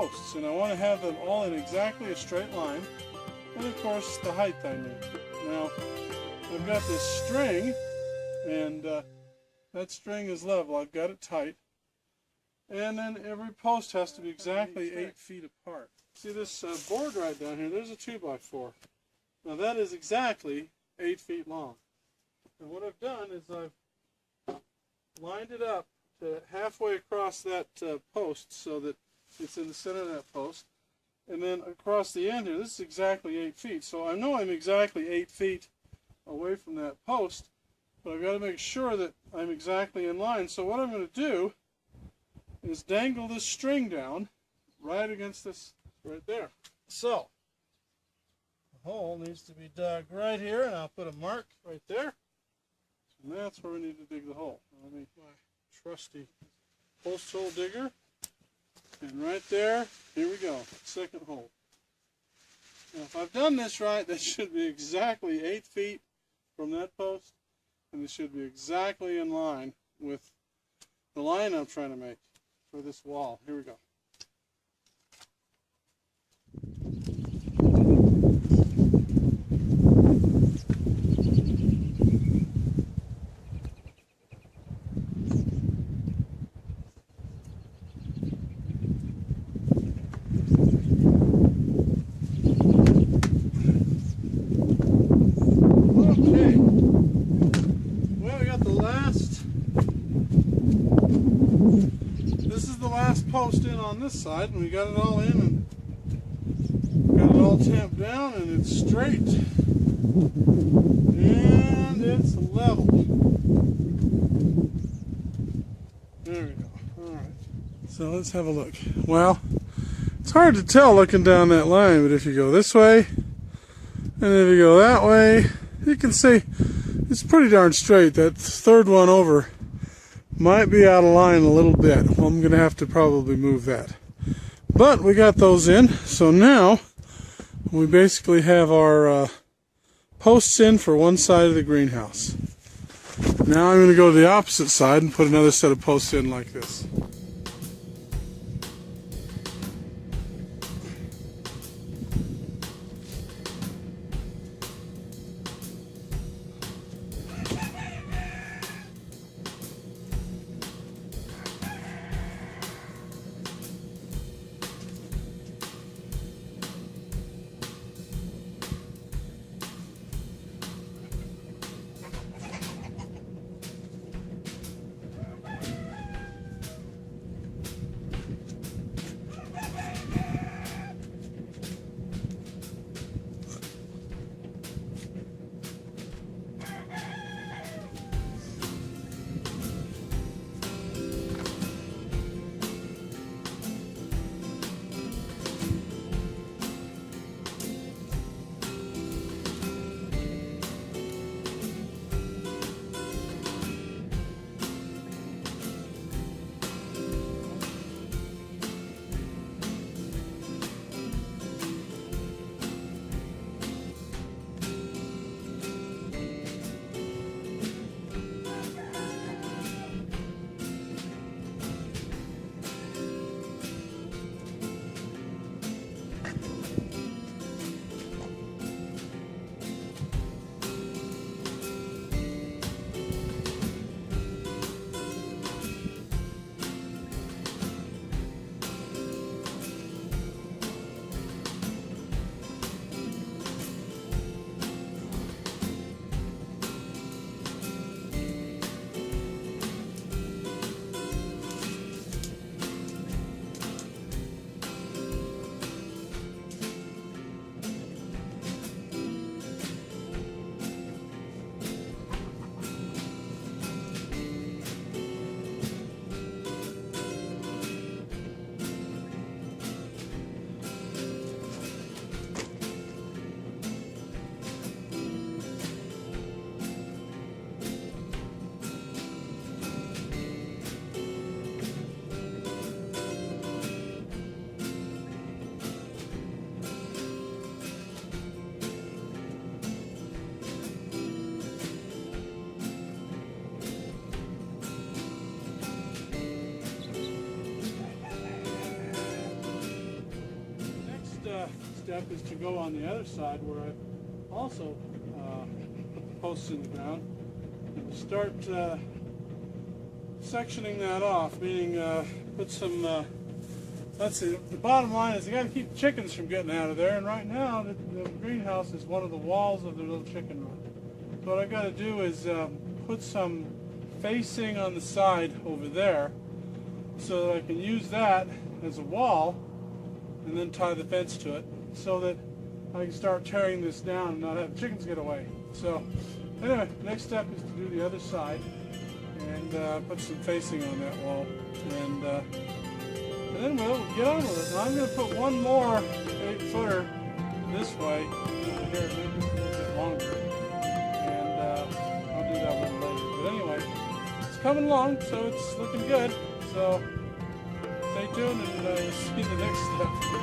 posts, and I want to have them all in exactly a straight line, and of course the height I need. Now I've got this string, and that string is level. I've got it tight, and then every post has to be exactly 8 feet apart. See this board right down here, there's a 2x4. Now that is exactly 8 feet long. And what I've done is I've lined it up to halfway across that post so that it's in the center of that post. And then across the end here, this is exactly 8 feet. So I know I'm exactly 8 feet away from that post, but I've got to make sure that I'm exactly in line. So what I'm going to do is dangle this string down right against this right there. So the hole needs to be dug right here, and I'll put a mark right there. And that's where we need to dig the hole. Let me my trusty post hole digger. And right there, here we go, second hole. Now if I've done this right, that should be exactly 8 feet from that post, and it should be exactly in line with the line I'm trying to make for this wall. Here we go. Post in on this side, and we got it all in and got it all tamped down, and it's straight and it's level. There we go. Alright, so let's have a look. Well, it's hard to tell looking down that line, but if you go this way and if you go that way, you can see it's pretty darn straight. That third one over might be out of line a little bit. Well, I'm going to have to probably move that. But we got those in, so now we basically have our posts in for one side of the greenhouse. Now I'm going to go to the opposite side and put another set of posts in like this. step is to go on the other side where I've also put the posts in the ground and to start sectioning that off, meaning put some, let's see, the bottom line is you got to keep chickens from getting out of there, and right now the greenhouse is one of the walls of the little chicken run. So what I got to do is put some facing on the side over there so that I can use that as a wall and then tie the fence to it so that I can start tearing this down and not have chickens get away. So anyway, next step is to do the other side and put some facing on that wall, and then we'll get on with it. Now I'm going to put one more 8-footer this way over here, maybe a little bit longer, and I'll do that a little later. But anyway, it's coming along, so it's looking good. So stay tuned and you'll see the next step.